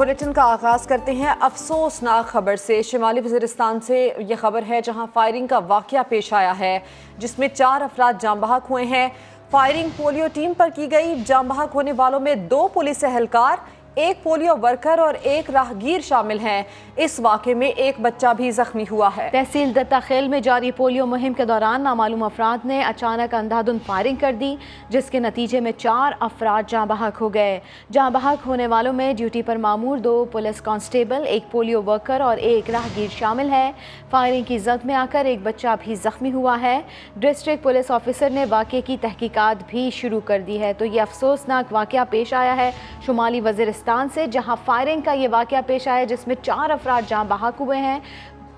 Bulletin का आगाज करते हैं अफसोसनाक खबर से। शिमाली वज़ीरिस्तान से यह खबर है जहां फायरिंग का वाक़या पेश आया है जिसमें 4 अफराद जाँ बहक हुए हैं। फायरिंग पोलियो टीम पर की गई। जाँ बहक होने वालों में 2 पुलिस एहलकार, 1 पोलियो वर्कर और 1 राहगीर शामिल हैं। इस वाक़े में 1 बच्चा भी जख्मी हुआ है। तहसील दत्ताखेल में जारी पोलियो मुहिम के दौरान नामालूम अफराद ने अचानक अंधाधुंध फायरिंग कर दी जिसके नतीजे में 4 अफराद जाँ बहक हो गए। जाँ बहक होने वालों में ड्यूटी पर मामूर 2 पुलिस कांस्टेबल, 1 पोलियो वर्कर और 1 राहगीर शामिल है। फायरिंग की जद में आकर 1 बच्चा भी जख्मी हुआ है। डिस्ट्रिक्ट पुलिस ऑफिसर ने वाक़े की तहकीकात भी शुरू कर दी है। तो ये अफसोसनाक वाक़या पेश आया है शुमाली वज़ीरिस्तान से, जहां फायरिंग का ये वाक़या पेश आया जिसमें 4 अफराद जाँ बहक हुए हैं।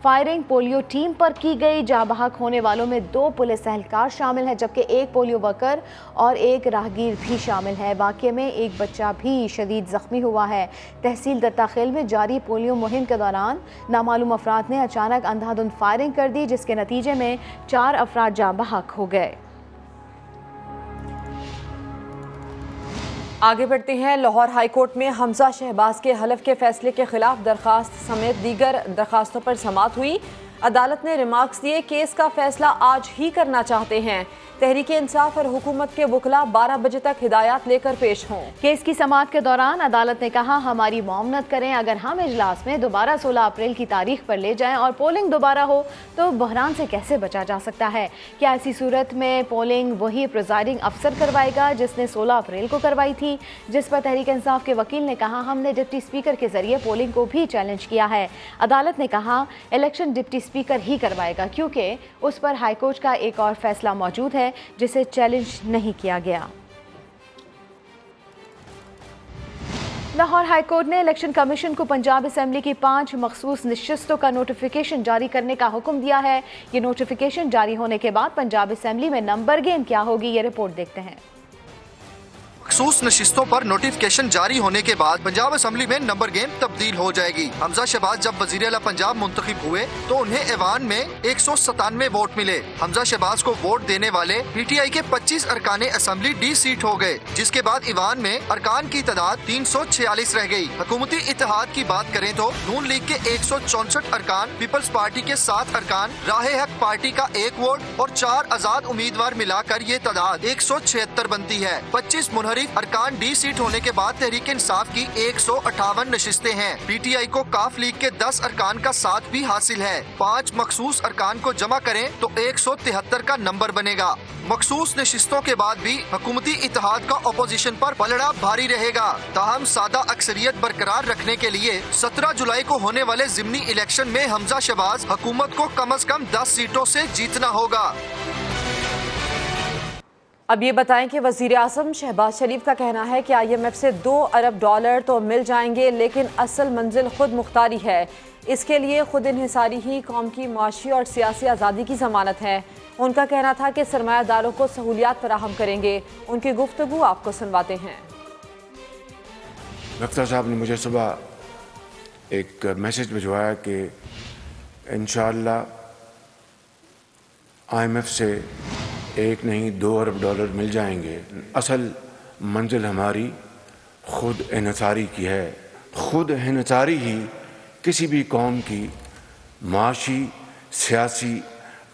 फायरिंग पोलियो टीम पर की गई। जाँ बहक होने वालों में 2 पुलिस एहलकार शामिल हैं जबकि 1 पोलियो वर्कर और 1 राहगीर भी शामिल है। वाक़े में 1 बच्चा भी शदीद ज़ख्मी हुआ है। तहसील दत्ताखेल में जारी पोलियो मुहिम के दौरान नामालूम अफराद ने अचानक अंधाधुंध फायरिंग कर दी जिसके नतीजे में 4 अफराद जाँ बहक हो गए। आगे बढ़ते हैं। लाहौर हाई कोर्ट में हमजा शहबाज के हलफ के फैसले के खिलाफ दरखास्त समेत दीगर दरखास्तों पर समाअत हुई। अदालत ने रिमार्क्स दिए, केस का फैसला आज ही करना चाहते हैं। तहरीक इंसाफ और हुकूमत के वकला 12 बजे तक हिदायत लेकर पेश हों। केस की समाअत के दौरान अदालत ने कहा, हमारी मुआवनत करें। अगर हम इजलास में दोबारा 16 अप्रैल की तारीख पर ले जाएं और पोलिंग दोबारा हो तो बहरान से कैसे बचा जा सकता है? क्या ऐसी सूरत में पोलिंग वही प्रिजाइडिंग अफसर करवाएगा जिसने 16 अप्रैल को करवाई थी? जिस पर तहरीक इंसाफ के वकील ने कहा, हमने डिप्टी स्पीकर के जरिए पोलिंग को भी चैलेंज किया है। अदालत ने कहा, इलेक्शन डिप्टी स्पीकर ही करवाएगा क्योंकि उस पर हाईकोर्ट का एक और फैसला मौजूद है जिसे चैलेंज नहीं किया गया। लाहौर हाई कोर्ट ने इलेक्शन कमीशन को पंजाब असेंबली की 5 मखसूस नशिस्तों का नोटिफिकेशन जारी करने का हुक्म दिया है। ये नोटिफिकेशन जारी होने के बाद पंजाब असेंबली में नंबर गेम क्या होगी, ये रिपोर्ट देखते हैं। मखसूस नशिस्तों पर नोटिफिकेशन जारी होने के बाद पंजाब असेंबली में नंबर गेम तब्दील हो जाएगी। हमजा शहबाज जब वजीर आला पंजाब मुंतखब हुए तो उन्हें ऐवान में 197 वोट मिले। हमजा शहबाज को वोट देने वाले PTI के 25 अरकान असेंबली डी सीट हो गए, जिसके बाद ईवान में अरकान की तादाद 346 रह गई। हुकूमती इत्तेहाद की बात करें तो नून लीग के 164 अरकान, पीपल्स पार्टी के 7 अरकान, राहे हक पार्टी का 1 वोट और 4 आजाद उम्मीदवार मिलाकर ये तादाद 176 बनती है। 25 मुनहरिफ अरकान डी सीट होने के बाद तहरीक इंसाफ की 158 नशिस्तें हैं। PTI को काफ लीग के 10 अरकान का साथ भी हासिल है। 5 मखसूस अरकान को जमा करें तो 173 का नंबर बनेगा। मखसूस नशिस्तों के बाद भी हुकूमती इत्तेहाद का अपोजिशन पर पलड़ा भारी रहेगा। ताहम सादा अक्सरियत बरकरार रखने के लिए 17 जुलाई को होने वाले जिमनी इलेक्शन में हमजा शहबाज हुकूमत को कम से कम 10 सीटों से जीतना होगा। अब ये बताएं कि वज़ीर आज़म शहबाज शरीफ का कहना है कि IMF से $2 अरब तो मिल जाएंगे, लेकिन असल मंजिल खुद मुख्तारी है। इसके लिए खुद इन्हिसारी ही कौम की माशी और सियासी आज़ादी की ज़मानत है। उनका कहना था कि सरमायादारों को सहूलियात फराहम करेंगे। उनकी गुफ्तगू आपको सुनवाते हैं। डॉक्टर साहब ने मुझे सुबह एक मैसेज भिजवाया कि इंशाअल्लाह IMF से 1 नहीं $2 अरब मिल जाएंगे। असल मंजिल हमारी खुद इन्हिसारी की है। खुद इन्हिसारी ही किसी भी कौम की माशी सियासी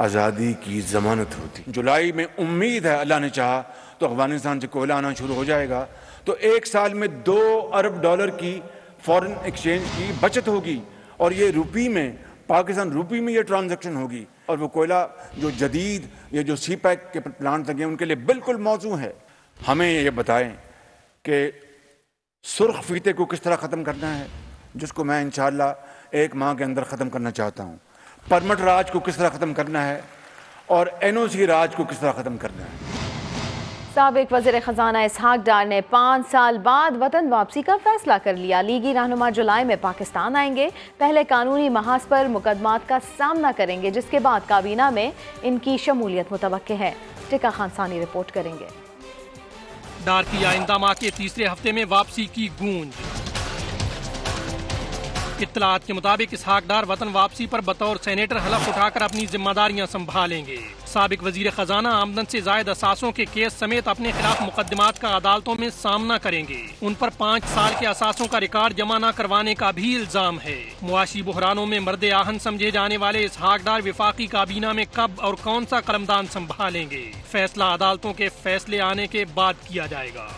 आज़ादी की ज़मानत होती। जुलाई में उम्मीद है, अल्लाह ने चाहा तो अफगानिस्तान से कोयला आना शुरू हो जाएगा, तो 1 साल में $2 अरब की फॉरेन एक्सचेंज की बचत होगी और ये रुपी में, पाकिस्तान रुपी में ये ट्रांजैक्शन होगी। और वो कोयला जो जदीद ये जो CPEC के प्लांट लगे उनके लिए बिल्कुल मौजू है। हमें ये बताएं कि सुर्ख फीते को किस तरह ख़त्म करना है, जिसको मैं इंशाअल्लाह 1 माह के अंदर ख़त्म करना चाहता हूँ। परमट राज को किस तरह ख़त्म करना है और NOC राज को किस तरह ख़त्म करना है। साबिक वज़ीर ख़जाना इसहाक डार ने 5 साल बाद वतन वापसी का फैसला कर लिया। लीगी रहनुमा जुलाई में पाकिस्तान आएंगे। पहले कानूनी महाज पर मुकदमात का सामना करेंगे, जिसके बाद काबीना में इनकी शमूलियत मुतवक्के है। टिका खान सानी रिपोर्ट करेंगे। डार की आइंदा माह के तीसरे हफ्ते में वापसी की गूंज। इत्तलात के मुताबिक इसहाक डार वतन वापसी पर बतौर सेनेटर हलफ उठाकर अपनी जिम्मेदारियां संभालेंगे। साबिक वजीर खजाना आमदन से जायद असासों के केस समेत अपने खिलाफ मुकदमात का अदालतों में सामना करेंगे। उन पर 5 साल के असासों का रिकॉर्ड जमा न करवाने का भी इल्जाम है। मुआशी बुहरानों में मर्द आहन समझे जाने वाले इसहाक डार विफाकी काबीना में कब और कौन सा कलमदान संभालेंगे, फैसला अदालतों के फैसले आने के बाद किया जाएगा।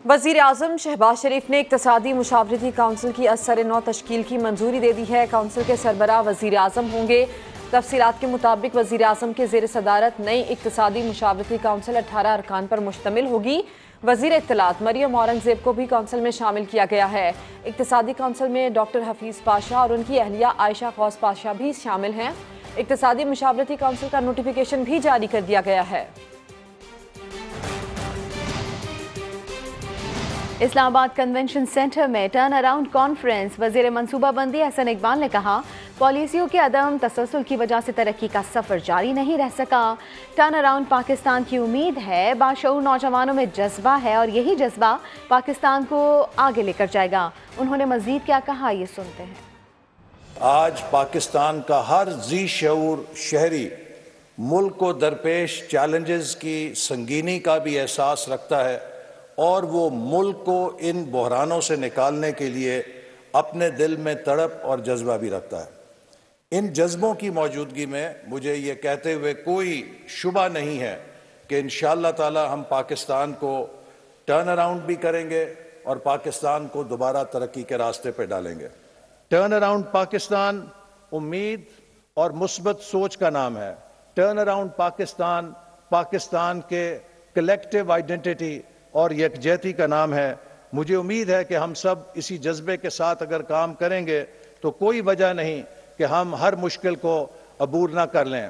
वज़ीर आज़म शहबाज शरीफ ने इक़्तिसादी मुशावरती काउंसिल की असर-ए-नौ तश्कील की मंजूरी दे दी है। काउंसिल के सरबराह वज़ीर आज़म होंगे। तफसीलात के मुताबिक वज़ीर आज़म के ज़ेर सदारत नई इक़्तिसादी मुशावरती काउंसिल 18 अरकान पर मुश्तमिल होगी। वज़ीर इत्तलात मरियम औरंगज़ेब को भी काउंसिल में शामिल किया गया है। इक़्तिसादी काउंसिल में डॉक्टर हफीज़ पाशा और उनकी अहलिया आयशा गौस पाशा भी शामिल हैं। इक़्तिसादी मुशावरती काउंसिल का नोटिफिकेशन भी जारी कर दिया गया है। इस्लामाबाद कन्वेंशन सेंटर में टर्न अराउंड कॉन्फ्रेंस। वज़ीर मनसूबाबंदी हसन इकबाल ने कहा, पॉलिसियों के अदम तसलसल की वजह से तरक्की का सफ़र जारी नहीं रह सका। टर्न अराउंड पाकिस्तान की उम्मीद है। बाशऊर नौजवानों में जज्बा है और यही जज्बा पाकिस्तान को आगे लेकर जाएगा। उन्होंने मज़ीद क्या कहा, ये सुनते हैं। आज पाकिस्तान का हर जी शऊर शहरी मुल्क को दरपेश चैलेंजेस की संगीनी का भी एहसास रखता है और वो मुल्क को इन बहरानों से निकालने के लिए अपने दिल में तड़प और जज्बा भी रखता है। इन जज्बों की मौजूदगी में मुझे ये कहते हुए कोई शुबा नहीं है कि इंशाअल्लाह ताला हम पाकिस्तान को टर्न अराउंड भी करेंगे और पाकिस्तान को दोबारा तरक्की के रास्ते पर डालेंगे। टर्न अराउंड पाकिस्तान उम्मीद और मुस्बत सोच का नाम है। टर्न अराउंड पाकिस्तान पाकिस्तान के कलेक्टिव आइडेंटिटी और यकजहती का नाम है। मुझे उम्मीद है कि हम सब इसी जज्बे के साथ अगर काम करेंगे तो कोई वजह नहीं कि हम हर मुश्किल को अबूर ना कर लें।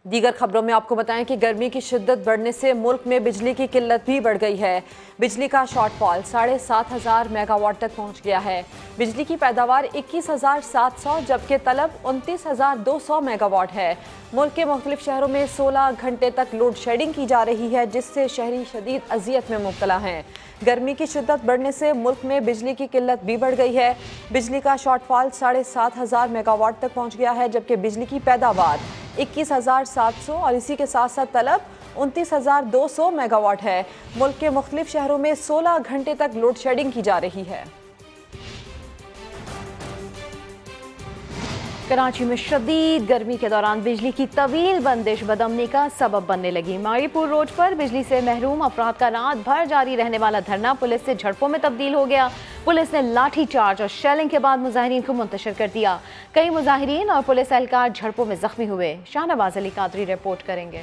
दीगर खबरों में आपको बताएं कि गर्मी की शिद्दत बढ़ने से मुल्क में बिजली की किल्लत भी बढ़ गई है। बिजली का शॉर्टफॉल 7,500 मेगावाट तक पहुंच गया है। बिजली की पैदावार 21,700 जबकि तलब 29,200 मेगावाट है। मुल्क के मुख्तलिफ शहरों में 16 घंटे तक लोड शेडिंग की जा रही है, जिससे शहरी शदीद अजियत में मुब्तला हैं। गर्मी की शिद्दत बढ़ने से मुल्क में बिजली की किल्लत भी बढ़ गई है। बिजली का शॉर्टफॉल 7,500 मेगावाट तक पहुंच गया है, जबकि बिजली की पैदावार 21,700 और इसी के साथ साथ तलब 29,200 मेगावाट है। मुल्क के मुख्तलिफ शहरों में 16 घंटे तक लोड शेडिंग की जा रही है। कराची में शदीद गर्मी के दौरान बिजली की तवील बंदिश बदअमनी का सबब बनने लगी। माड़ीपुर रोड पर बिजली से महरूम अफराद का रात भर जारी रहने वाला धरना पुलिस से झड़पों में तब्दील हो गया। पुलिस ने लाठी चार्ज और शेलिंग के बाद मुजाहिरीन को मुंतशिर कर दिया। कई मुजाहिरीन और पुलिस एहलकार झड़पों में जख्मी हुए। शाहनवाज अली कादरी रिपोर्ट करेंगे।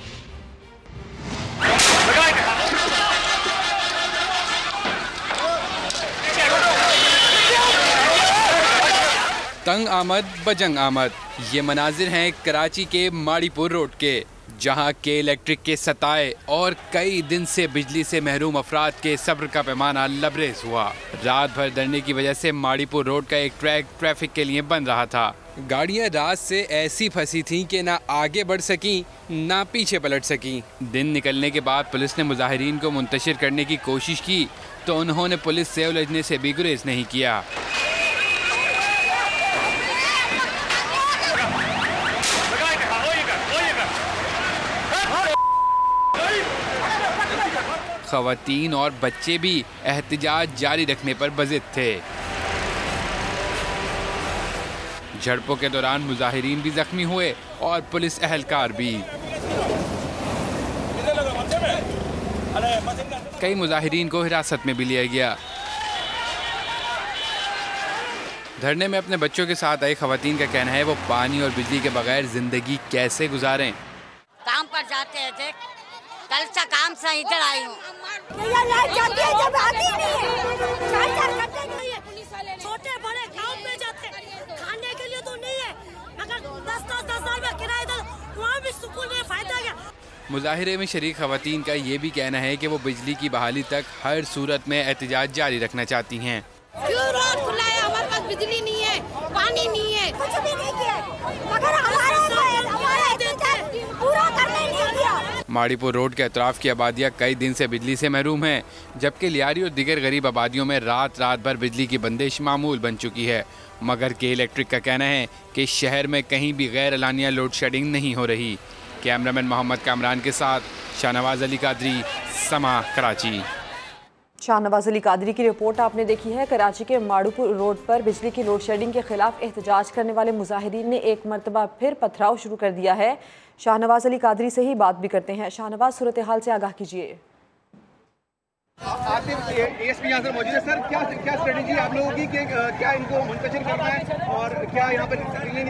तंग आमद बजंग आमद, ये मनाजिर हैं कराची के माड़ीपुर रोड के, जहां के इलेक्ट्रिक के सताए और कई दिन से बिजली से महरूम अफराद के सब्र का पैमाना लबरेज हुआ। रात भर धरने की वजह से माड़ीपुर रोड का एक ट्रैक ट्रैफिक के लिए बंद रहा था। गाड़ियां रात से ऐसी फंसी थीं कि ना आगे बढ़ सकीं ना पीछे पलट सकीं। दिन निकलने के बाद पुलिस ने मुजाहिरीन को मुंतशिर करने की कोशिश की तो उन्होंने पुलिस से उलझने से भी गुरेज नहीं किया। खवातीन और बच्चे भी एहतजाज जारी रखने पर बज़िद थे। झड़पों के दौरान मुजाहिरीन भी जख्मी हुए और पुलिस एहलकार भी। कई मुजाहिरीन को हिरासत में भी लिया गया। धरने में अपने बच्चों के साथ आई खवातीन का कहना है वो पानी और बिजली के बगैर जिंदगी कैसे गुजारें। काम पर जाते थे, कल से काम से इधर आई हूँ। छोटे बड़े गाँव में जाते खाने के लिए तो नहीं है, मगर 10-10 साल में किराया दो, वहाँ भी सुकून में फायदा क्या। मुजाहिरे में शरीक खवातीन का ये भी कहना है कि वो बिजली की बहाली तक हर सूरत में एहतजाज जारी रखना चाहती हैं। क्यों रोड खुला है, हमारे पास बिजली नहीं है, पानी नहीं है, कुछ भी नहीं किया, मगर हमारा पूरा करने नहीं दिया। माड़ीपुर रोड के अतराफ की आबादियाँ कई दिन से बिजली से महरूम हैं, जबकि लियारी और दीगर गरीब आबादियों में रात भर बिजली की बंदिश मामूल बन चुकी है। मगर के इलेक्ट्रिक का कहना है कि शहर में कहीं भी गैर एलानिया लोड शेडिंग नहीं हो रही। कैमरामैन मोहम्मद कामरान के साथ शाहनवाज अली कादरी, समा, कराची। शाहनवाज अली कादरी की रिपोर्ट आपने देखी है। कराची के माड़ूपुर रोड पर बिजली की लोड शेडिंग के खिलाफ एहतजाज करने वाले मुजाहिरीन ने एक मरतबा फिर पथराव शुरू कर दिया है। शाहनवाज अली कादरी से ही बात भी करते हैं। शाहनवाज, सूरत हाल से आगाह कीजिए। एएसपी यहाँ पर मौजूद है सर, क्या स्ट्रेटेजी आप लोगों की, क्या इनको मुंतशिर करना है और क्या यहाँ पर नहीं दे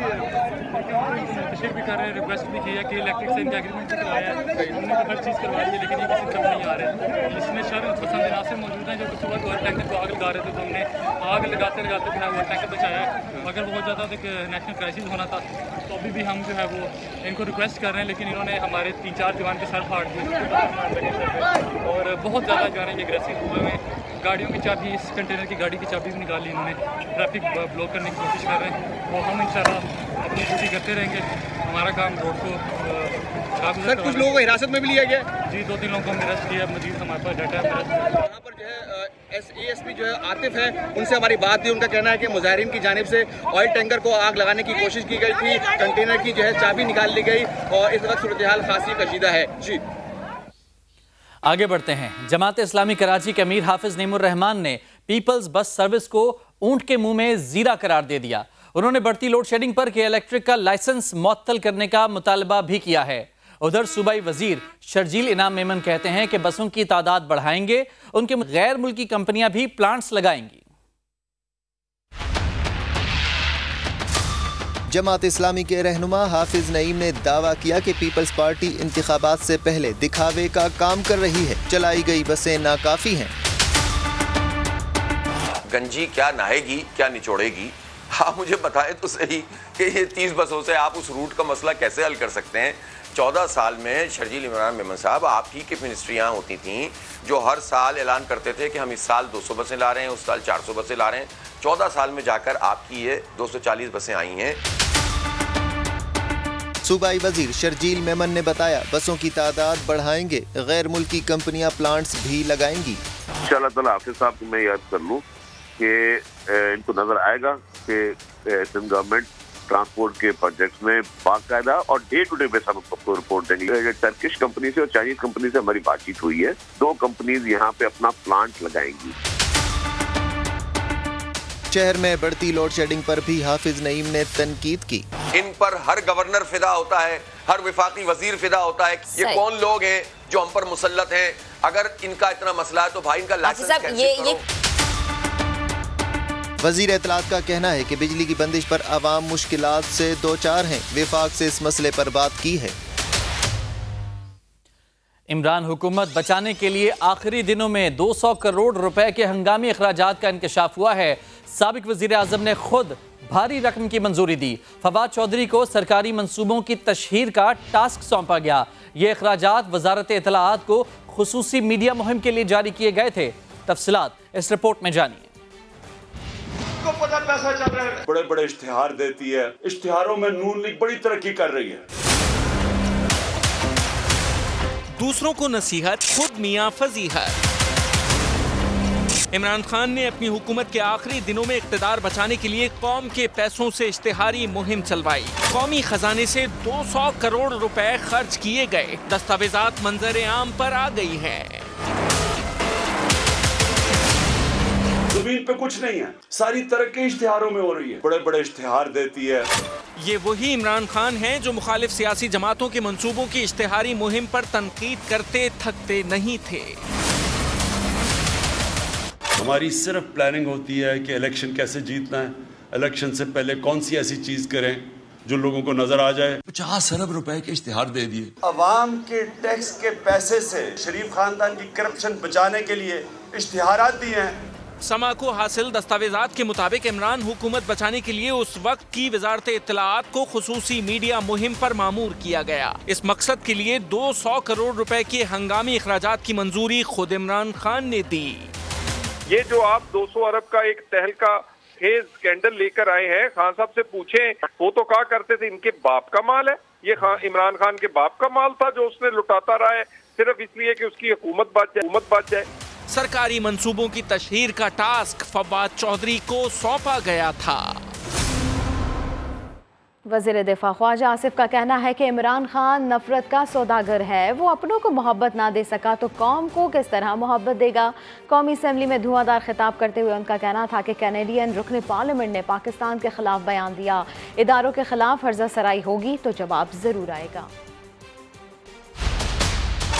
मुंतशिर भी कर रहे हैं, रिक्वेस्ट भी की है कि इलेक्ट्रिक से इनका एग्रीमेंट भी करवाया है, हमने तो हर चीज़ करवा दी है, लेकिन ये किसी तरफ नहीं आ रहे। इसमें शर पसंद नासिर मौजूद हैं जो कि सुबह ऑयल टैंकर को आग लगा रहे थे, तो हमने आग लगाते लगाते जो है ऑयल टैंकर बचाया है। अगर बहुत ज़्यादा तो नेशनल क्राइसिस होना था तो अभी भी हम जो है वो इनको रिक्वेस्ट कर रहे हैं, लेकिन इन्होंने हमारे 3-4 जवान के सर फाड़ दिए और बहुत ज़्यादा जो है ये अग्रेसिव हुए हैं। गाड़ियों की चाबी, इस कंटेनर की गाड़ी की चाबी भी निकाल ली इन्होंने। ट्रैफिक ब्लॉक करने की कोशिश कर रहे हैं, वो हम इंशाल्लाह अपनी ड्यूटी करते रहेंगे। हमारा काम रोड को सर, कुछ लोगों को हिरासत में भी लिया गया जी, 2-3 लोगों को हम अरेस्ट किया, मजीद हमारे पास डाटा है। यहाँ पर जो है एएसपी जो है आतिफ है, उनसे हमारी बात थी। उनका कहना है कि मुजाहिरीन की जानिब से ऑयल टैंकर को आग लगाने की कोशिश की गई थी, कंटेनर की जो है चाबी निकाल ली गई और इस वक्त सूरत हाल खासी कशीदा है। जी आगे बढ़ते हैं। जमात इस्लामी कराची के अमीर हाफिज नईमुर रहमान ने पीपल्स बस सर्विस को ऊंट के मुंह में जीरा करार दे दिया। उन्होंने बढ़ती लोड शेडिंग पर के इलेक्ट्रिक का लाइसेंस मुअत्तल करने का मुतालबा भी किया है। उधर सूबाई वजीर शर्जील इनाम मेमन कहते हैं कि बसों की तादाद बढ़ाएंगे, उनके गैर मुल्की कंपनियां भी प्लांट्स लगाएंगी। जमात इस्लामी के रहनुमा हाफिज नईम ने दावा किया कि पीपल्स पार्टी इंतखाबात से पहले दिखावे का काम कर रही है, चलाई गई बसें नाकाफी हैं। गंजी क्या नहाएगी, क्या निचोड़ेगी? आप मुझे बताएं तो सही कि ये 30 बसों से आप उस रूट का मसला कैसे हल कर सकते हैं? 14 साल में शर्जील इमरान मेमन साहब, आप ही की मिनिस्ट्रियाँ होती थीं जो हर साल ऐलान करते थे कि हम इस साल 200 बसें ला रहे हैं, उस साल 400 बसें ला रहे हैं। 14 साल में जाकर आपकी ये 240 बसें आई हैं। सूबाई वजीर शर्जील मेमन ने बताया बसों की तादाद बढ़ाएंगे, गैर मुल्की कंपनियां प्लांट्स भी लगाएंगी। इंशाअल्लाह ताला हाफिज साहब को मैं याद कर लूँ कि इनको नजर आएगा कि गवर्नमेंट ट्रांसपोर्ट के प्रोजेक्ट्स में बाकायदा और डे टू डे बेस हम सबको रिपोर्ट देंगे। टर्किश कंपनी से और चाइनीज कंपनी से हमारी बातचीत हुई है, 2 कंपनीज यहाँ पे अपना प्लांट लगाएंगी। शहर में बढ़ती लोड शेडिंग पर भी हाफिज नईम ने तनकीद की। इन पर हर गवर्नर फिदा होता है, हर विफाकी वजीर फिदा होता है। ये कौन लोग हैं जो हम पर मुसल्लत हैं? अगर इनका इतना मसला है तो भाई इनका लाइसेंस कैंसिल करो। वजीर इत्तलात का कहना है कि बिजली की बंदिश पर आवाम मुश्किलात से दो चार हैं। विफाक से इस मसले पर बात की है। इमरान हुकूमत बचाने के लिए आखिरी दिनों में 200 करोड़ रुपए के हंगामी अखराजात का इंकशाफ हुआ है। साबिक वजीर आजम ने खुद भारी रकम की मंजूरी दी। फवाद चौधरी को सरकारी मंसूबों की तशहीर का टास्क सौंपा गया। ये अखराजात वजारत इत्तलाआत को खुसूसी मीडिया मुहिम के लिए जारी किए गए थे। तफसीलात इस रिपोर्ट में जानिए। पैसा चल रहा है, बड़े बड़े इश्तिहार देती है, इश्तिहारों में नून लीग बड़ी तरक्की कर रही है। दूसरों को नसीहत, खुद मियां फजीहत। इमरान खान ने अपनी हुकूमत के आखिरी दिनों में इक़्तिदार बचाने के लिए कौम के पैसों से इश्तिहारी मुहिम चलवाई। कौमी खजाने से 200 करोड़ रुपए खर्च किए गए। दस्तावेजात मंजर आम पर आ गई है। जमीन पे कुछ नहीं है, सारी तरक्की इश्तिहारों में हो रही है, बड़े बड़े इश्तिहार देती है। ये वही इमरान खान हैं जो मुखालिफ सियासी जमातों के मंसूबों की इश्तिहारी मुहिम पर तनकीद करते थकते नहीं थे। हमारी सिर्फ प्लानिंग होती है कि इलेक्शन कैसे जीतना है, इलेक्शन से पहले कौन सी ऐसी चीज करें जो लोगों को नजर आ जाए। 50 अरब रुपए के इश्तिहार दे दिए। अवाम के टैक्स के पैसे से शरीफ खानदान की करप्शन बचाने के लिए इश्तिहारात दिए हैं। समा को हासिल दस्तावेजात के मुताबिक इमरान हुकूमत बचाने के लिए उस वक्त की वजारत इत्तलाआत को खुसूसी मीडिया मुहिम पर मामूर किया गया। इस मकसद के लिए 200 करोड़ रुपए के हंगामी अखराजात की मंजूरी खुद इमरान खान ने दी। ये जो आप 200 अरब का एक तहलका खेज स्कैंडल लेकर आए हैं, खान साहब से पूछें, वो तो कहा करते थे इनके बाप का माल है। ये इमरान खान के बाप का माल था जो उसने लुटाता रहा है सिर्फ इसलिए कि उसकी हुकूमत बच जाए। सरकारी मंसूबों की तशहीर का टास्क फवाद चौधरी को सौंपा गया था। वज़ीर दिफा ख्वाजा आसिफ का कहना है कि इमरान खान नफरत का सौदागर है। वो अपनों को मोहब्बत ना दे सका तो कौम को किस तरह मोहब्बत देगा। कौमी असम्बली में धुआंधार खिताब करते हुए उनका कहना था कि कैनेडियन रुकन पार्लियामेंट ने पाकिस्तान के खिलाफ बयान दिया। इदारों के खिलाफ हर्जा सराई होगी तो जवाब जरूर आएगा।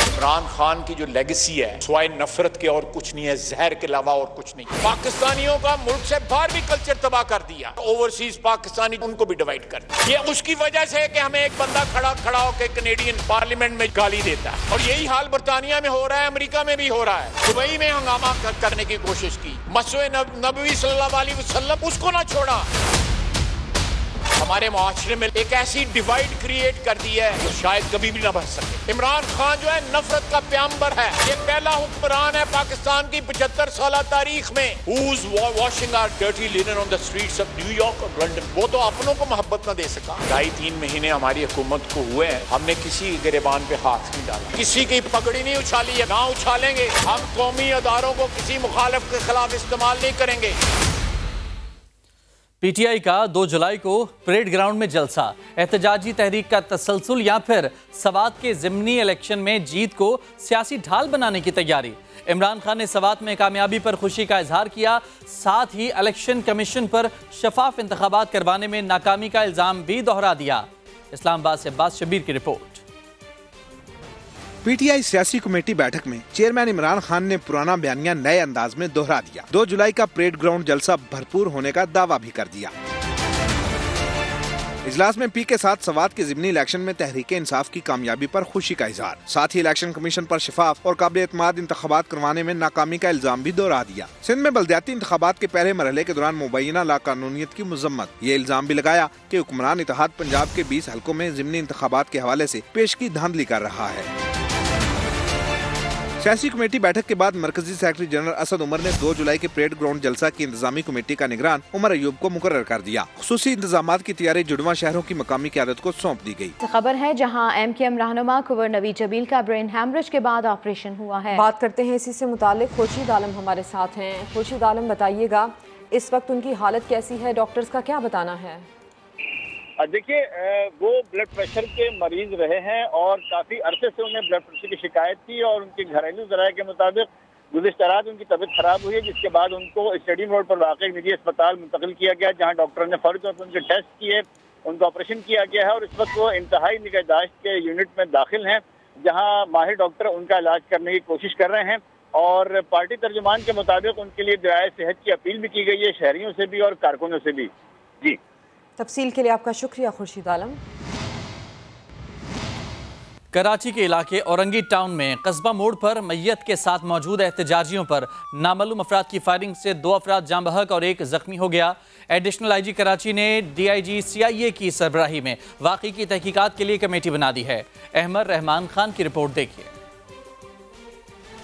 इमरान खान की जो लेगेसी है स्वाय नफरत के और कुछ नहीं है, जहर के अलावा और कुछ नहीं। पाकिस्तानियों का मुल्क से बाहर भी कल्चर तबाह कर दिया, ओवरसीज पाकिस्तानी उनको भी डिवाइड कर दिया। ये उसकी वजह से है कि हमें एक बंदा खड़ा होकर कैनेडियन पार्लियामेंट में गाली देता है। और यही हाल बरतानिया में हो रहा है, अमेरिका में भी हो रहा है। दुबई में हंगामा करने की कोशिश की, मस्जिद नबवी सल्लल्लाहु अलैहि वसल्लम उसको ना छोड़ा। हमारे मुआशरे में एक ऐसी डिवाइड क्रिएट कर दी है जो शायद कभी भी ना बन सके। इमरान खान जो है नफरत का प्याम्बर है। ये पहला हुक्मरान है पाकिस्तान की 75 साल तारीख में who's washing our dirty linen on the streets of New York और लंदन। वो तो अपनों को मोहब्बत न दे सका। 2.5-3 महीने हमारी हुकूमत को हुए हैं, हमने किसी गिरबान पे हाथ नहीं डाला, किसी की पगड़ी नहीं उछाली है, ना उछालेंगे। हम कौमी अदारों को किसी मुखालिफ के खिलाफ इस्तेमाल नहीं करेंगे। पीटीआई का 2 जुलाई को परेड ग्राउंड में जलसा, एहतजाजी तहरीक का तसलसल या फिर सवात के ज़िमनी इलेक्शन में जीत को सियासी ढाल बनाने की तैयारी। इमरान खान ने सवात में कामयाबी पर खुशी का इजहार किया, साथ ही इलेक्शन कमीशन पर शफाफ इंतखाबात करवाने में नाकामी का इल्ज़ाम भी दोहरा दिया। इस्लामाबाद से अब्बास शबीर की रिपोर्ट। पीटीआई सियासी कमेटी बैठक में चेयरमैन इमरान खान ने पुराना बयानिया नए अंदाज में दोहरा दिया। 2 जुलाई का परेड ग्राउंड जलसा भरपूर होने का दावा भी कर दिया। इजलास में पी के साथ सवात के ज़िमनी इलेक्शन में तहरीके इंसाफ की कामयाबी पर खुशी का इजहार, साथ ही इलेक्शन कमीशन पर शफाफ और काबिल एतमाद इंतखाबात करवाने में नाकामी का इल्जाम भी दोहरा दिया। सिंध में बल्दियाती इंतखाबात के पहले मरहले के दौरान मुबैना लाकानूनियत की मजम्मत। ये इल्जाम भी लगाया कि हुक्मरान इत्तेहाद पंजाब के 20 हलकों में ज़िमनी इंतखाबात के हवाले से पेशगी धांधली कर रहा है। सियासी कमेटी बैठक के बाद मरकजी सेक्रेटरी जनरल असद उमर ने 2 जुलाई के परेड ग्राउंड जलसा की इंतजामी कमेटी का निगरान उमर अयूब को मुकर्रर कर दिया। खुसूसी इंतजामात की तैयारी जुड़वा शहरों की मकामी क़यादत को सौंप दी गई। खबर है जहां MKM रहनुमा कुंवर नवीद जबील का ब्रेन हैमरेज के बाद ऑपरेशन हुआ है। बात करते हैं इसी से मुतालिक, खुर्शीद आलम हमारे साथ हैं। खुर्शीद आलम, बताइएगा इस वक्त उनकी हालत कैसी है, डॉक्टर्स का क्या बताना है? देखिए, वो ब्लड प्रेशर के मरीज रहे हैं और काफ़ी अरसे से उन्हें ब्लड प्रेशर की शिकायत थी और उनके घरेलू ज़राए के मुताबिक गुज़िश्ता रात उनकी तबीयत खराब हुई है, जिसके बाद उनको स्टेडियम रोड पर वाक़ई निजी अस्पताल मुंतकिल किया गया, जहां डॉक्टर ने फौरी तौर पर उनके टेस्ट किए, उनका ऑपरेशन किया गया है और इस वक्त वो इंतहाई निगहदाश्त के यूनिट में दाखिल हैं, जहाँ माहिर डॉक्टर उनका इलाज करने की कोशिश कर रहे हैं। और पार्टी तर्जुमान के मुताबिक उनके लिए दराए सेहत की अपील भी की गई है, शहरियों से भी और कारकुनों से भी। जी, तफसील के लिए आपका शुक्रिया खुर्शीद आलम। कराची के इलाके औरंगी टाउन में कस्बा मोड़ पर मैयत के साथ मौजूद एहतजाजियों पर नामालूम अफराद की फायरिंग से 2 अफराद जाँ बहक और 1 जख्मी हो गया। एडिशनल IG कराची ने DIG CIA की सरबराही में वाक़ई की तहकीकात के लिए कमेटी बना दी है। अहमद रहमान खान की रिपोर्ट देखिए।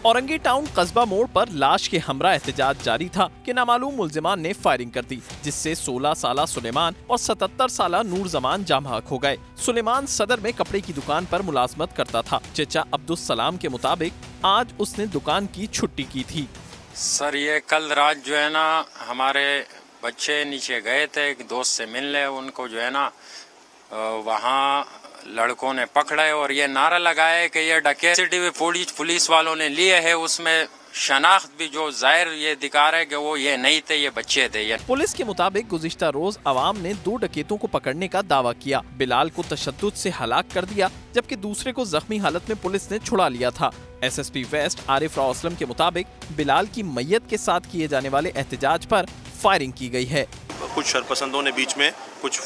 औरंगी टाउन कस्बा मोड़ पर लाश के हमरा एहतजाज जारी था कि नामालूम मुल्जिमान ने फायरिंग कर दी, जिससे 16 साला सुलेमान और 77 साला नूर जमान जाम हक हो गए। सुलेमान सदर में कपड़े की दुकान पर मुलाजमत करता था। चचा अब्दुल सलाम के मुताबिक आज उसने दुकान की छुट्टी की थी। सर, ये कल रात जो है ना हमारे बच्चे नीचे गए थे एक दोस्त से मिलने, उनको जो है ना वहाँ लड़कों ने पकड़ा है और ये नारा लगाया कि ये डकैती पुलिस वालों ने लिए है, उसमें शनाख्त भी जो जाहिर ये दिखा रहा है कि वो ये नहीं थे, ये बच्चे थे। ये पुलिस के मुताबिक गुज़िश्ता रोज अवाम ने 2 डकैतों को पकड़ने का दावा किया। बिलाल को तशद्दुद से हलाक कर दिया, जबकि दूसरे को जख्मी हालत में पुलिस ने छुड़ा लिया था। SSP वेस्ट आरिफ राव असलम के मुताबिक बिलाल की मैयत के साथ किए जाने वाले एहतजाज पर फायरिंग की गई है। कुछ शरपसंदों ने बीच में कुछ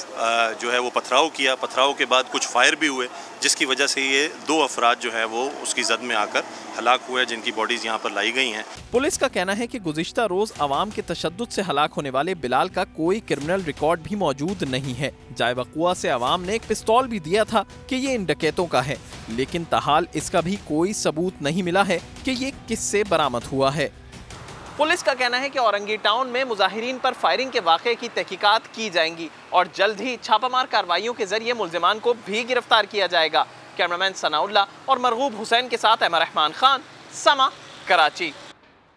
जो है वो पथराव किया, पथराव के बाद कुछ फायर भी हुए, जिसकी वजह से ये 2 अफराद जो है वो उसकी जद में आकर हलाक हुए, जिनकी बॉडीज यहाँ पर लाई गई हैं। पुलिस का कहना है कि गुज़िश्ता रोज अवाम के तशद्दुद से हलाक होने वाले बिलाल का कोई क्रिमिनल रिकॉर्ड भी मौजूद नहीं है। जाए वक़ुआ से अवाम ने एक पिस्तौल भी दिया था कि ये इन डकैतों का है, लेकिन ताहाल इसका भी कोई सबूत नहीं मिला है कि ये किससे बरामद हुआ है। पुलिस का कहना है कि औरंगी टाउन में मुजाहिरीन पर फायरिंग के वाक़े की तहकीकात की जाएंगी और जल्द ही छापामार कार्रवाइयों के जरिए मुल्जिमान को भी गिरफ्तार किया जाएगा। कैमरामैन सनाउल्लाह और मरगूब हुसैन के साथ अहमद रहमान खान, समा, कराची।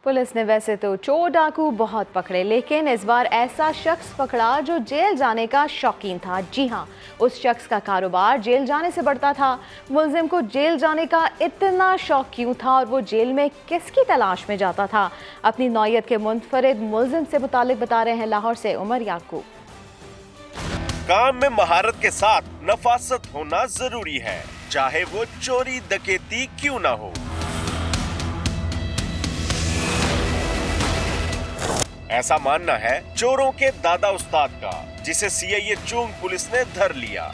पुलिस ने वैसे तो चोर डाकू बहुत पकड़े, लेकिन इस बार ऐसा शख्स पकड़ा जो जेल जाने का शौकीन था। जी हाँ, उस शख्स का कारोबार जेल जाने से बढ़ता था। मुलजिम को जेल जाने का इतना शौक क्यों था और वो जेल में किसकी तलाश में जाता था? अपनी नौयत के मुनफरिद मुलजिम से मुतालिक बता रहे हैं लाहौर से उमर याकूब। काम में महारत के साथ नफासत होना जरूरी है, चाहे वो चोरी डकैती क्यों ना हो। ऐसा मानना है चोरों के दादा उस्ताद का, जिसे सीआईए चोंग पुलिस ने धर लिया।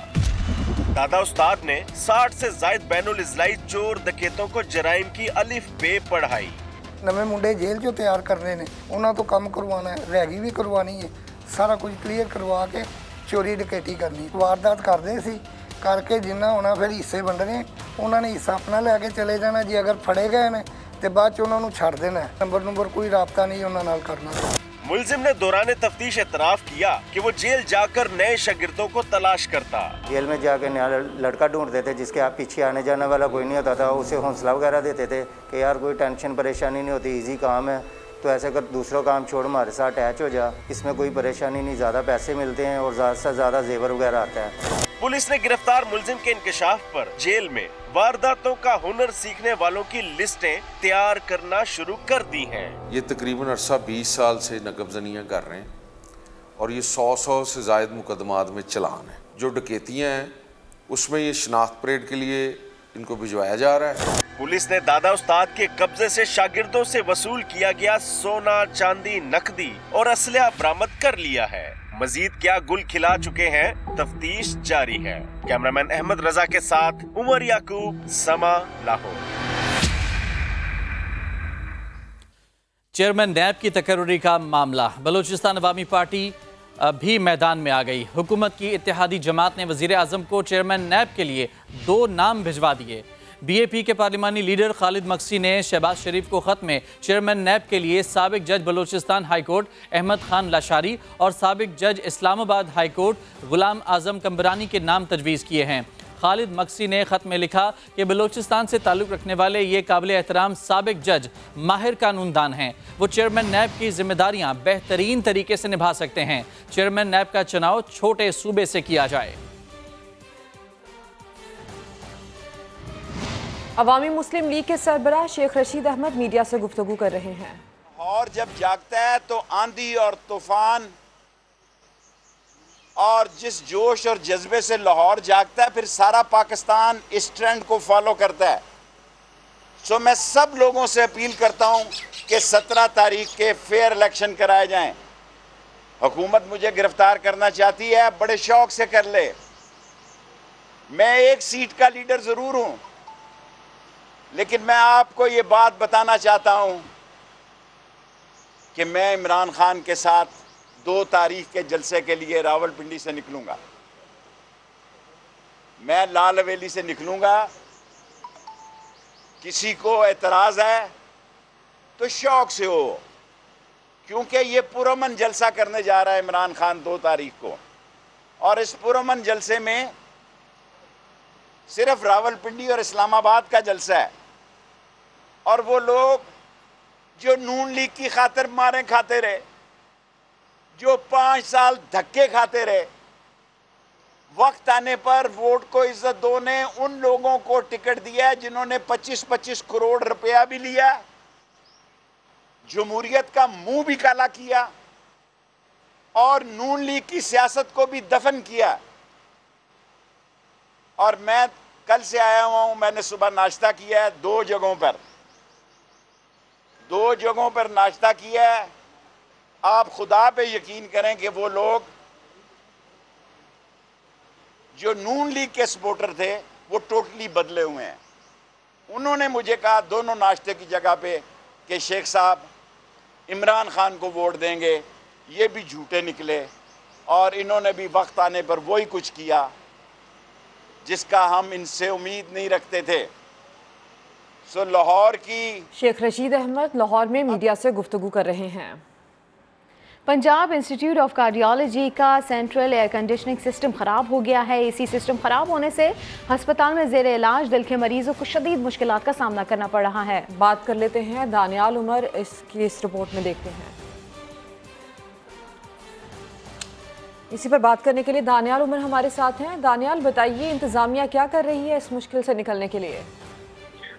दादा उस्ताद ने 60 से जायद बैनुल इजलाई चोर डकैतों को जराइम की अलिफ बे पढ़ाई। नवे मुंडे जेल चो तैयार करने ने, उन्होंने तो काम करवाना है, रैगी भी करवानी है, सारा कुछ क्लीयर करवा के चोरी डकैती करनी। वारदात करते सी करके जिन्ना होना फिर हिस्से वंडने, उन्होंने हिस्सा अपना लैके चले जाना जी। अगर फड़े गए ने तो बाद च उन्होंने छड़ देना, नंबर कोई राबता नहीं उन्होंने नाल करना। मुलजिम ने दौरान तफ्तीश एतराफ किया कि वो जेल जाकर नए शागिर्दों को तलाश करता। जेल में जाकर नया लड़का ढूंढते थे जिसके आप पीछे आने जाने वाला कोई नहीं होता था, उसे हौसला वगैरह देते थे कि यार कोई टेंशन परेशानी नहीं होती, इजी काम है, तो ऐसे कर दूसरा काम छोड़ हमारे साथ अटैच हो जा, इसमें कोई परेशानी नहीं, ज़्यादा पैसे मिलते हैं और ज़्यादा से ज़्यादा जेवर वगैरह आता है। पुलिस ने गिरफ्तार मुलजिम के इंकशाफ पर जेल में वारदातों का हुनर सीखने वालों की लिस्टें तैयार करना शुरू कर दी हैं। ये तकरीबन अरसा 20 साल से नकबजनियाँ कर रहे हैं और ये 100 से जायद मुकदमात में चलान है। जो डकैतियाँ हैं उसमें ये शनाख्त परेड के लिए इनको भिजवाया जा रहा है। पुलिस ने दादा उस्ताद के कब्जे से शागिर्दों से वसूल किया गया सोना, चांदी, नकदी और असलहा बरामद कर लिया है। मजीद क्या गुल खिला चुके हैं, तफ्तीश जारी है। कैमरामैन अहमद रजा के साथ उमर याकूब, समा, लाहौर। चेयरमैन नैब की तकर्री का मामला, बलूचिस्तान अवामी पार्टी भी मैदान में आ गई। हुकूमत की इत्तेहादी जमात ने वजीर आजम को चेयरमैन नैब के लिए 2 नाम भिजवा दिए। बीएपी के पार्लिमानी लीडर खालिद मक्सी ने शहबाज शरीफ को खत में चेयरमैन नैब के लिए साबिक जज बलूचिस्तान हाई कोर्ट अहमद खान लाशारी और साबिक जज इस्लामाबाद हाई कोर्ट गुलाम आजम कंबरानी के नाम तजवीज़ किए हैं। खालिद मक्सी ने खत में लिखा कि बलूचिस्तान से ताल्लुक़ रखने वाले ये काबिल एहतराम साबिक जज माहिर कानूनदान हैं। वो चेयरमैन नैब की जिम्मेदारियां बेहतरीन तरीके से निभा सकते हैं। चेयरमैन नैब का चुनाव छोटे सूबे से किया जाए। अवामी मुस्लिम लीग के सरबराह शेख रशीद अहमद मीडिया से गुफ्तगू कर रहे हैं। और जब जागता है तो आंधी और तूफान और जिस जोश और जज्बे से लाहौर जागता है, फिर सारा पाकिस्तान इस ट्रेंड को फॉलो करता है। सो मैं सब लोगों से अपील करता हूं कि 17 तारीख के फेयर इलेक्शन कराए जाएं। हुकूमत मुझे गिरफ्तार करना चाहती है, बड़े शौक से कर ले। मैं एक सीट का लीडर ज़रूर हूं, लेकिन मैं आपको ये बात बताना चाहता हूं कि मैं इमरान खान के साथ 2 तारीख के जलसे के लिए रावलपिंडी से निकलूंगा। मैं लाल हवेली से निकलूंगा। किसी को एतराज़ है तो शौक से हो, क्योंकि ये पुरअमन जलसा करने जा रहा है इमरान खान 2 तारीख को। और इस पुरअमन जलसे में सिर्फ रावलपिंडी और इस्लामाबाद का जलसा है। और वो लोग जो नून लीग की खातिर मारे खाते रहे, जो 5 साल धक्के खाते रहे, वक्त आने पर वोट को इज्जत दो ने उन लोगों को टिकट दिया है जिन्होंने 25-25 करोड़ रुपया भी लिया, जमहूरियत का मुंह भी काला किया और नून लीग की सियासत को भी दफन किया। और मैं कल से आया हुआ हूं, मैंने सुबह नाश्ता किया है 2 जगहों पर नाश्ता किया है। आप खुदा पे यकीन करें कि वो लोग जो नून लीग के सपोर्टर थे वो टोटली बदले हुए हैं। उन्होंने मुझे कहा दोनों नाश्ते की जगह पे कि शेख साहब इमरान खान को वोट देंगे, ये भी झूठे निकले और इन्होंने भी वक्त आने पर वही कुछ किया जिसका हम इनसे उम्मीद नहीं रखते थे। सो लाहौर की शेख रशीद अहमद लाहौर में मीडिया से गुफ्तगू कर रहे हैं। पंजाब इंस्टीट्यूट ऑफ कार्डियोलॉजी का सेंट्रल एयर कंडीशनिंग सिस्टम ख़राब हो गया है। इसी सिस्टम ख़राब होने से अस्पताल में ज़ेर इलाज दिल के मरीजों को शदीद मुश्किलात का सामना करना पड़ रहा है। बात कर लेते हैं दानियाल उमर, इस रिपोर्ट में देखते हैं। इसी पर बात करने के लिए दानियाल उमर हमारे साथ हैं। दानियाल, बताइए इंतज़ामिया क्या कर रही है इस मुश्किल से निकलने के लिए?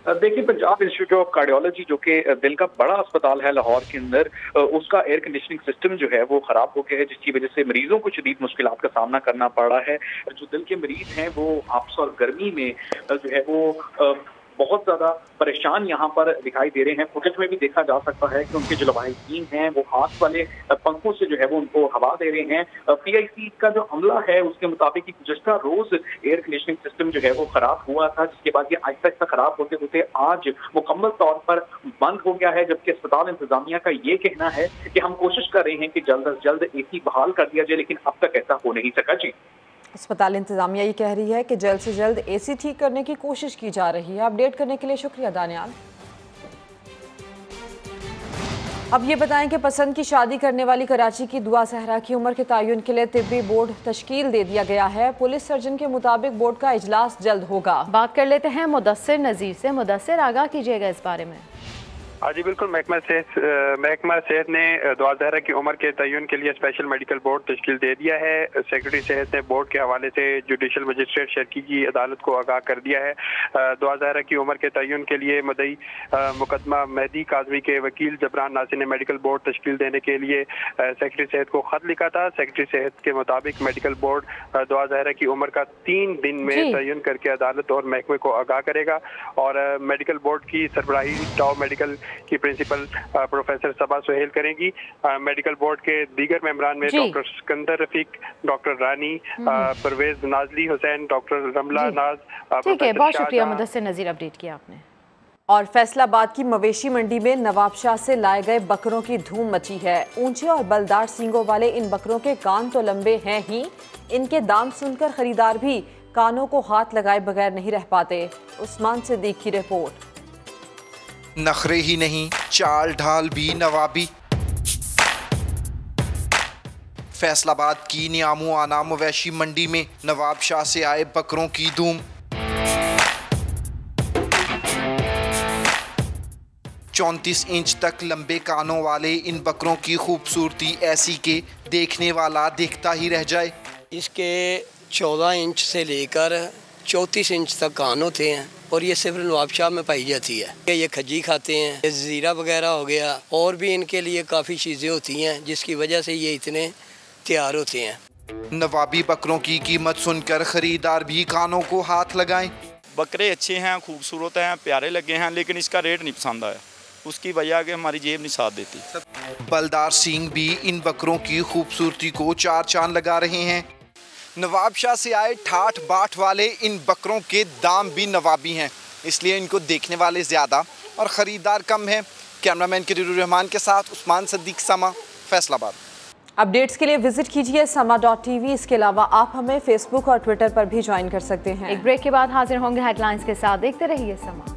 देखिए, पंजाब इंस्टीट्यूट ऑफ कार्डियोलॉजी जो कि दिल का बड़ा अस्पताल है लाहौर के अंदर, उसका एयर कंडीशनिंग सिस्टम जो है वो खराब हो गया है, जिसकी वजह से मरीजों को शदीद मुश्किलात का सामना करना पड़ रहा है। जो दिल के मरीज हैं वो आपस और गर्मी में जो है वो बहुत ज्यादा परेशान यहाँ पर दिखाई दे रहे हैं। फुटेज में भी देखा जा सकता है कि उनके जो लवाहिकीन हैं वो हाथ वाले पंखों से जो है वो उनको हवा दे रहे हैं। PIC का जो अमला है उसके मुताबिक गुज़श्ता रोज एयर कंडीशनिंग सिस्टम जो है वो खराब हुआ था, जिसके बाद ये आहिस्ता आहिस्ता खराब होते होते आज मुकम्मल तौर पर बंद हो गया है। जबकि अस्पताल इंतजामिया का ये कहना है कि हम कोशिश कर रहे हैं कि जल्द अज जल्द AC बहाल कर दिया जाए, लेकिन अब तक ऐसा हो नहीं सका। जी, अस्पताल इंतजामिया ये कह रही है कि जल्द से जल्द AC ठीक करने की कोशिश की जा रही है। अपडेट करने के लिए शुक्रिया दानियाल। अब ये बताएं कि पसंद की शादी करने वाली कराची की दुआ सहरा की उम्र के तयन के लिए तिब्बी बोर्ड तश्कील दे दिया गया है। पुलिस सर्जन के मुताबिक बोर्ड का इजलास जल्द होगा। बात कर लेते हैं मुदस्सिर नज़ीर से। मुदस्सिर, आगाह कीजिएगा इस बारे में। हाँ जी बिल्कुल, महकमा सेहत ने दुआ ज़हरा की उम्र के तयन के लिए स्पेशल मेडिकल बोर्ड तश्कील दे दिया है। सेक्रेटरी सेहत ने बोर्ड के हवाले से जुडिशल मजिस्ट्रेट शर्की की अदालत को आगाह कर दिया है। दुआ ज़हरा की उम्र के तयन के लिए मदई मुकदमा मेहदी काजमी के वकील जबरान नासिर ने मेडिकल बोर्ड तश्कील देने के लिए सेक्रेटरी सेहत को खत लिखा था। सेक्रेटरी सेहत के मुताबिक मेडिकल बोर्ड दुआ ज़हरा की उम्र का 3 दिन में तयन करके अदालत और महकमे को आगाह करेगा। और मेडिकल बोर्ड की सरबराही टाउ मेडिकल की प्रिंसिपल प्रोफेसर सबा सुहेल करेंगी। मेडिकल बोर्ड के दीगर मेंबरान में डॉक्टर सिकंदर रफीक, डॉक्टर रानी, परवेज नाजली हुसैन, डॉक्टर रमला नाज। ठीक है, बहुत शुक्रिया मुदस्सिर नज़ीर, अपडेट किया आपने। और फैसलाबाद की मवेशी मंडी में नवाबशाह से लाए गए बकरों की धूम मची है। ऊंचे और बलदार सींगों वाले इन बकरों के कान तो लंबे हैं ही, इनके दाम सुनकर खरीदार भी कानों को हाथ लगाए बगैर नहीं रह पाते। उस्मान सिद्दीक की रिपोर्ट। नखरे ही नहीं, चाल ढाल भी नवाबी। फैसलाबाद की नियामो आना मवेशी मंडी में नवाबशाह से आए बकरों की धूम। 34 इंच तक लंबे कानों वाले इन बकरों की खूबसूरती ऐसी के देखने वाला देखता ही रह जाए। इसके 14 इंच से लेकर 34 इंच तक कान होते हैं और ये सिर्फ नवाबशाह में पाई जाती है। ये खजी खाते हैं, ये ज़ीरा वगैरह हो गया, और भी इनके लिए काफ़ी चीज़ें होती हैं जिसकी वजह से ये इतने तैयार होते हैं। नवाबी बकरों की कीमत सुनकर खरीदार भी कानों को हाथ लगाएं। बकरे अच्छे हैं, खूबसूरत हैं, प्यारे लगे हैं, लेकिन इसका रेट नहीं पसंद आया। उसकी वजह कि हमारी जेब नहीं साथ देती। बलदार सिंह भी इन बकरों की खूबसूरती को 4 चांद लगा रहे हैं। नवाबशाह से आए ठाठ बाट वाले इन बकरों के दाम भी नवाबी हैं, इसलिए इनको देखने वाले ज़्यादा और ख़रीदार कम हैं। कैमरामैन करीरुर रहमान के साथ उस्मान सिद्दीक, समा, फैसलाबाद। अपडेट्स के लिए विजिट कीजिए sama.tv। इसके अलावा आप हमें फेसबुक और ट्विटर पर भी ज्वाइन कर सकते हैं। एक ब्रेक के बाद हाजिर होंगे हेडलाइंस के साथ। देखते रहिए समा।